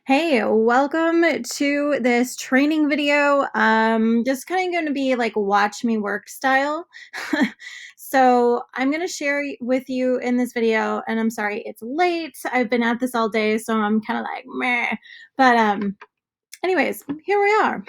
Hey, welcome to this training video. Just kind of going to be like watch me work style. So I'm going to share with you in this video, and I'm sorry it's late. I've been at this all day, so I'm kind of like meh. But anyways, here we are.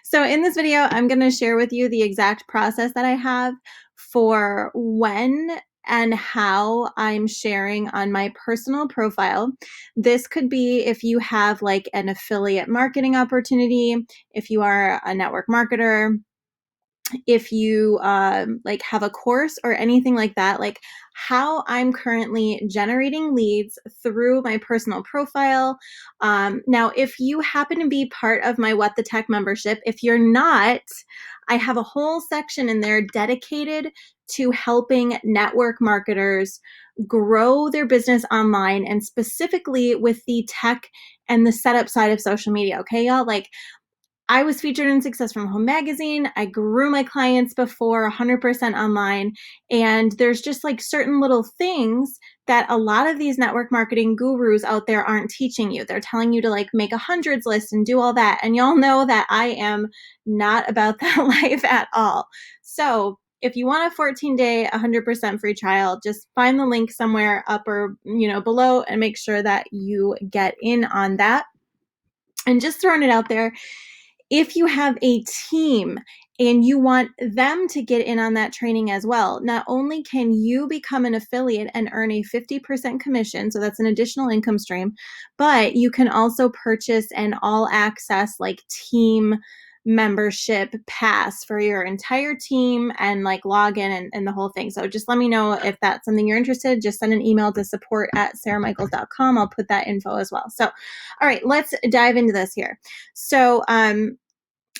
So in this video, I'm going to share with you the exact process that I have for when and how I'm sharing on my personal profile. This could be if you have like an affiliate marketing opportunity, if you are a network marketer, if you like have a course or anything like that, like how I'm currently generating leads through my personal profile. Now, if you happen to be part of my What the Tech membership, if you're not, I have a whole section in there dedicated to helping network marketers grow their business online, and specifically with the tech and the setup side of social media. Okay, y'all, like I was featured in Success from Home magazine. I grew my clients before 100% online. And there's just like certain little things that a lot of these network marketing gurus out there aren't teaching you. They're telling you to like make a hundreds list and do all that. And y'all know that I am not about that life at all. So if you want a 14-day, 100% free trial, just find the link somewhere up or below and make sure that you get in on that. And just throwing it out there, if you have a team and you want them to get in on that training as well, not only can you become an affiliate and earn a 50% commission, so that's an additional income stream, but you can also purchase an all access like team membership pass for your entire team and like log in and the whole thing. So just let me know if that's something you're interested in. Just send an email to support@sarahmichaels.com. I'll put that info as well. So, all right, let's dive into this here. So,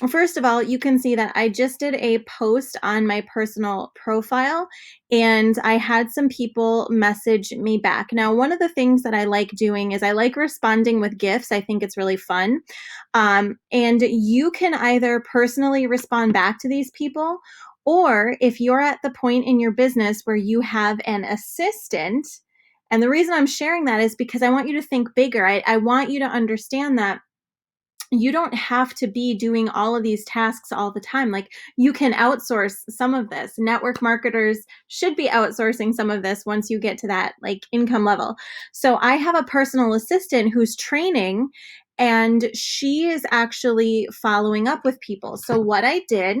first of all, you can see that I just did a post on my personal profile and I had some people message me back. Now, one of the things that I like doing is I like responding with GIFs. I think it's really fun. And you can either personally respond back to these people, or if you're at the point in your business where you have an assistant, and the reason I'm sharing that is because I want you to think bigger. I want you to understand that you don't have to be doing all of these tasks all the time. Like you can outsource some of this. Network marketers should be outsourcing some of this once you get to that like income level. So I have a personal assistant who's training and she is actually following up with people. So what I did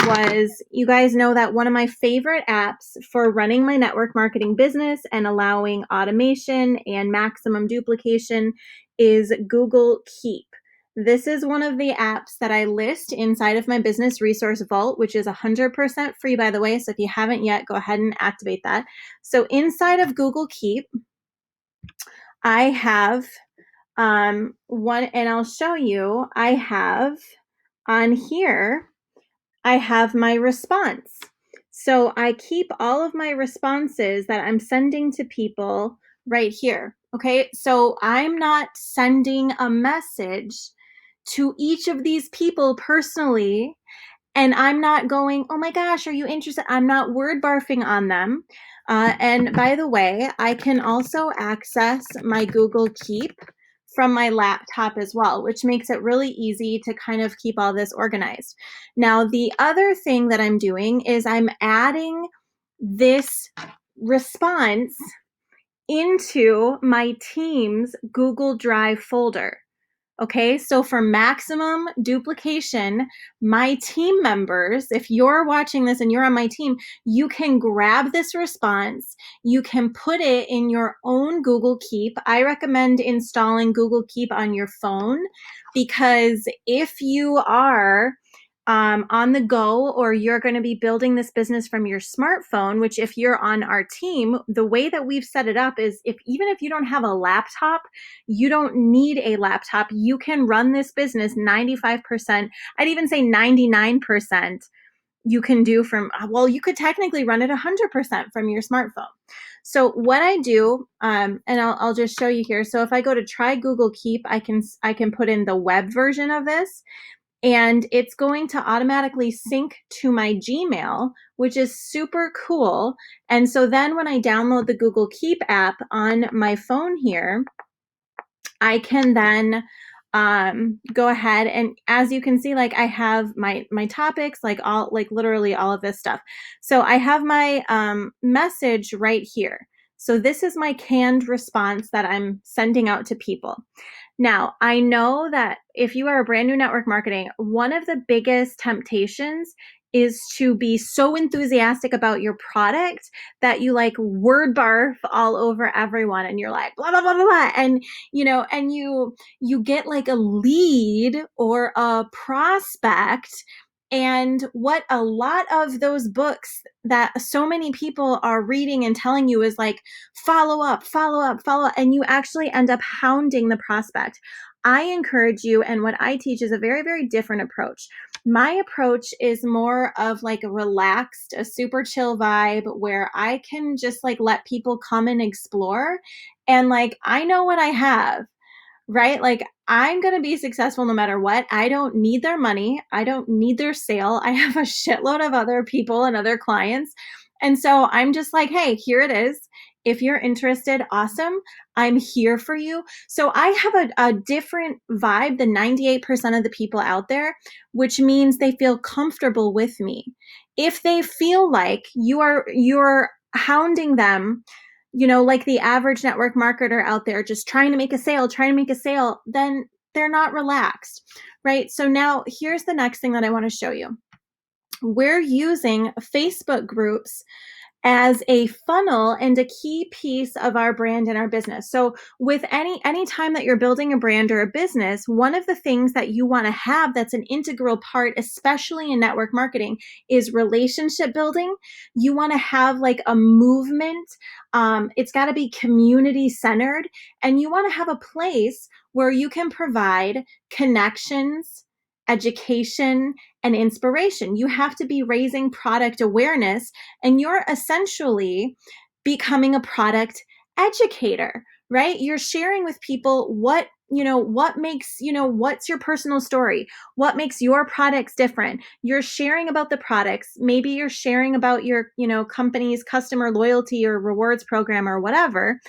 was, you guys know that one of my favorite apps for running my network marketing business and allowing automation and maximum duplication is Google Keep. This is one of the apps that I list inside of my business resource vault, which is 100% free, by the way. So if you haven't yet, go ahead and activate that. So inside of Google Keep, I have one, and I'll show you. I have on here, I have my response. So I keep all of my responses that I'm sending to people right here. Okay, so I'm not sending a message to each of these people personally, and I'm not going, oh my gosh, are you interested? I'm not word barfing on them. And by the way, I can also access my Google Keep from my laptop as well, which makes it really easy to kind of keep all this organized. Now, the other thing that I'm doing is I'm adding this response into my team's Google Drive folder. Okay, so for maximum duplication, my team members, if you're watching this and you're on my team, you can grab this response, you can put it in your own Google Keep. I recommend installing Google Keep on your phone, because if you are on the go, or you're going to be building this business from your smartphone, which if you're on our team, the way that we've set it up is, even if you don't have a laptop, you don't need a laptop. You can run this business 95%. I'd even say 99%. You can do from, well, you could technically run it 100% from your smartphone. So what I do, and I'll just show you here. So if I go to try Google Keep, I can put in the web version of this, and it's going to automatically sync to my Gmail, which is super cool. And so then when I download the Google Keep app on my phone here, I can then go ahead and, as you can see, like I have my topics, like literally all of this stuff. So I have my message right here. So this is my canned response that I'm sending out to people. Now, I know that if you are a brand new network marketing, one of the biggest temptations is to be so enthusiastic about your product that you like word barf all over everyone and you're like blah blah blah blah, blah. And you get like a lead or a prospect, and what a lot of those books that so many people are reading and telling you is like follow up, follow up, follow up, and you actually end up hounding the prospect. I encourage you, and what I teach is a very, very different approach. My approach is more of like a relaxed, a super chill vibe where I can just like let people come and explore. And like, I know what I have, right? Like, I'm going to be successful no matter what. I don't need their money. I don't need their sale. I have a shitload of other people and other clients. And so I'm just like, hey, here it is. If you're interested, awesome. I'm here for you. So I have a different vibe than 98% of the people out there, which means they feel comfortable with me. If they feel like you're hounding them, like the average network marketer out there just trying to make a sale, then they're not relaxed, right? So now here's the next thing that I want to show you. We're using Facebook groups as a funnel and a key piece of our brand and our business. So with any time that you're building a brand or a business, one of the things that you want to have that's an integral part, especially in network marketing, is relationship building. You want to have like a movement. It's got to be community centered, and you want to have a place where you can provide connections, education, and inspiration. You have to be raising product awareness, and you're essentially becoming a product educator, right? You're sharing with people what makes, what's your personal story? What makes your products different? You're sharing about the products. Maybe you're sharing about your, company's customer loyalty or rewards program or whatever.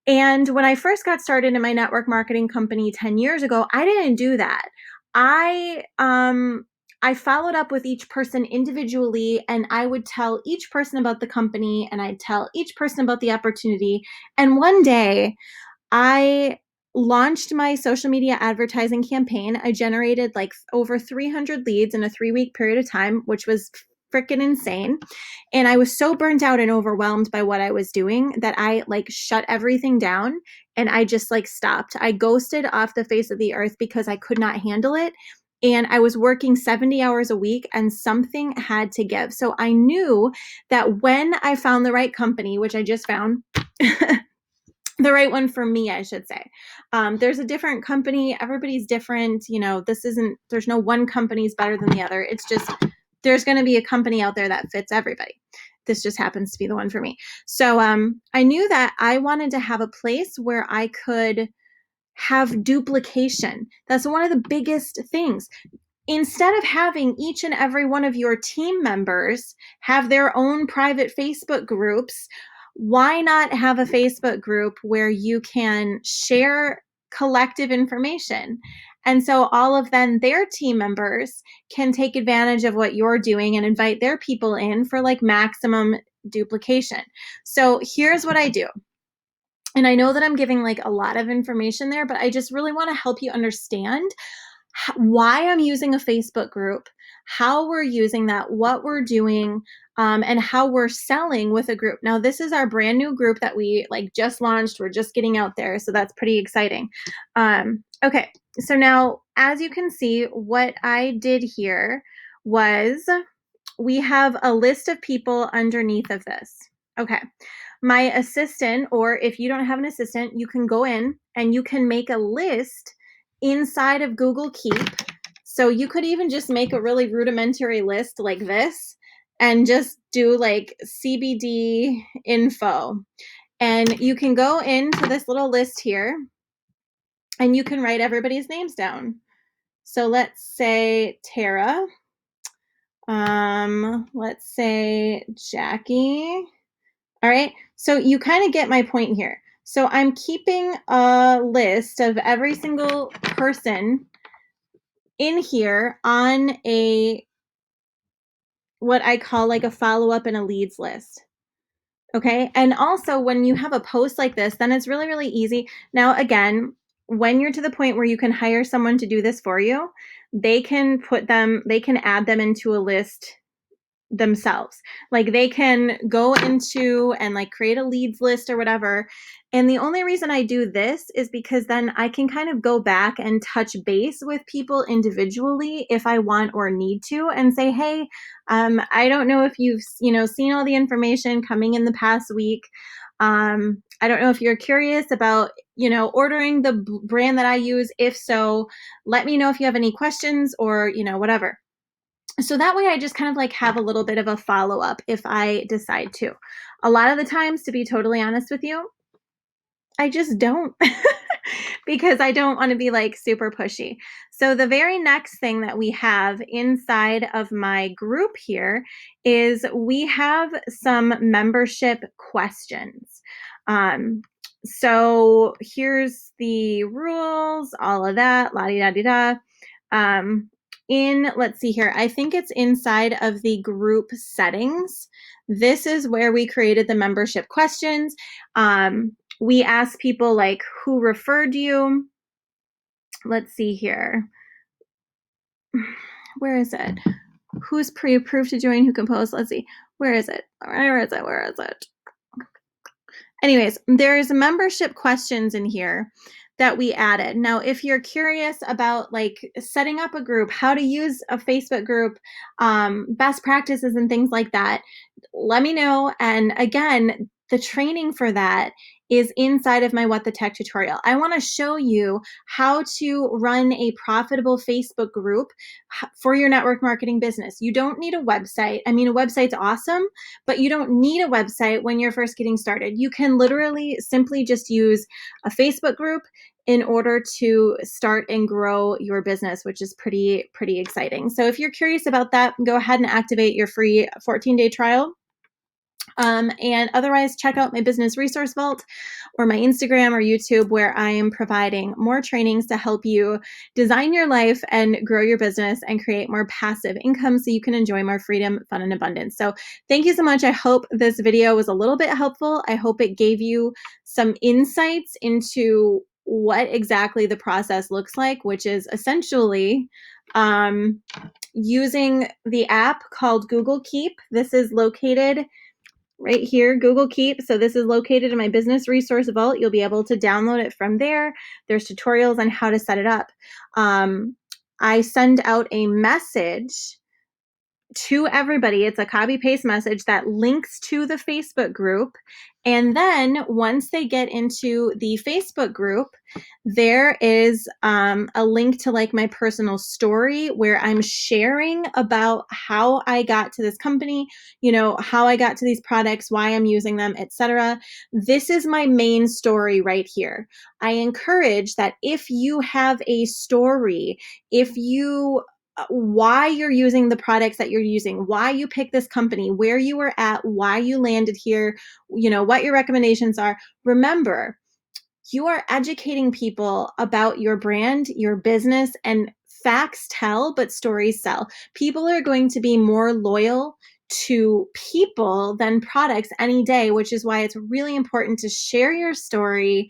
And when I first got started in my network marketing company 10 years ago, I didn't do that. I followed up with each person individually, and I would tell each person about the company, and I'd tell each person about the opportunity. And one day I launched my social media advertising campaign. I generated like over 300 leads in a 3-week period of time, which was freaking insane. And I was so burnt out and overwhelmed by what I was doing that I like shut everything down and I just like stopped. I ghosted off the face of the earth because I could not handle it. And I was working 70 hours a week and something had to give. So I knew that when I found the right company, which I just found, the right one for me, I should say. There's a different company. Everybody's different. There's no one company's better than the other. It's just, there's going to be a company out there that fits everybody. This just happens to be the one for me. So I knew that I wanted to have a place where I could have duplication. That's one of the biggest things. Instead of having each and every one of your team members have their own private Facebook groups, why not have a Facebook group where you can share collective information? And so all of then their team members can take advantage of what you're doing and invite their people in for like maximum duplication. So here's what I do. And I know that I'm giving like a lot of information there, but I just really want to help you understand why I'm using a Facebook group, how we're using that, what we're doing, and how we're selling with a group. Now, this is our brand new group that we like just launched. We're just getting out there. So that's pretty exciting. Okay. So now, as you can see, what I did here was we have a list of people underneath of this. Okay. My assistant, or if you don't have an assistant, you can go in and you can make a list inside of Google Keep. So you could even just make a really rudimentary list like this and just do like CBD info. And you can go into this little list here and you can write everybody's names down. So let's say Tara. Let's say Jackie. All right. So you kind of get my point here. So I'm keeping a list of every single person in here on a what I call like a follow-up and a leads list. Okay. And also, when you have a post like this, then it's really, really easy. Now, again, when you're to the point where you can hire someone to do this for you, they can add them into a list themselves. Like they can go into and like create a leads list or whatever. And the only reason I do this is because then I can kind of go back and touch base with people individually if I want or need to and say, hey, I don't know if you've seen all the information coming in the past week. I don't know if you're curious about ordering the brand that I use. If so, let me know if you have any questions or whatever. So that way I just kind of like have a little bit of a follow up if I decide to. A lot of the times, to be totally honest with you, I just don't because I don't want to be like super pushy. So the very next thing that we have inside of my group here is we have some membership questions. So here's the rules, all of that, la di da di da. Let's see here, I think it's inside of the group settings. This is where we created the membership questions. We ask people like who referred you. Let's see here. Where is it? Who's pre-approved to join? Who can post? Let's see. Where is it? Where is it? Where is it? Anyways, there's membership questions in here that we added. Now, if you're curious about like setting up a group, how to use a Facebook group, best practices and things like that, let me know. And again, the training for that is inside of my What the Tech tutorial. I want to show you how to run a profitable Facebook group for your network marketing business. You don't need a website. I mean, a website's awesome, but you don't need a website when you're first getting started. You can literally simply just use a Facebook group in order to start and grow your business, which is pretty exciting. So if you're curious about that, go ahead and activate your free 14-day trial. And otherwise, check out my Business Resource Vault or my Instagram or YouTube, where I am providing more trainings to help you design your life and grow your business and create more passive income so you can enjoy more freedom, fun, and abundance. So thank you so much. I hope this video was a little bit helpful. I hope it gave you some insights into what exactly the process looks like, which is essentially using the app called Google Keep. This is located right here, Google Keep. So this is located in my Business Resource Vault. You'll be able to download it from there. There's tutorials on how to set it up. I send out a message to everybody. It's a copy paste message that links to the Facebook group. And then once they get into the Facebook group, there is a link to like my personal story where I'm sharing about how I got to this company, how I got to these products, why I'm using them, etc. This is my main story right here. I encourage that if you have a story, if you why you're using the products that you're using, why you pick this company, where you were at, why you landed here, what your recommendations are. Remember, you are educating people about your brand, your business, and facts tell, but stories sell. People are going to be more loyal to people than products any day, which is why it's really important to share your story.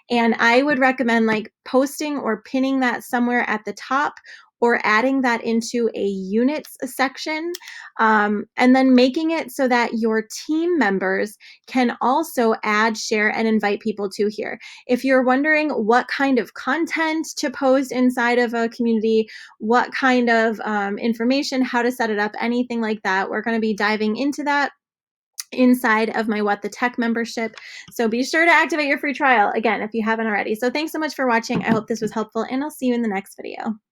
And I would recommend like posting or pinning that somewhere at the top or adding that into a units section, and then making it so that your team members can also add, share, and invite people to here. If you're wondering what kind of content to post inside of a community, what kind of information, how to set it up, anything like that, we're going to be diving into that inside of my What the Tech membership. So be sure to activate your free trial again if you haven't already. So thanks so much for watching. I hope this was helpful, and I'll see you in the next video.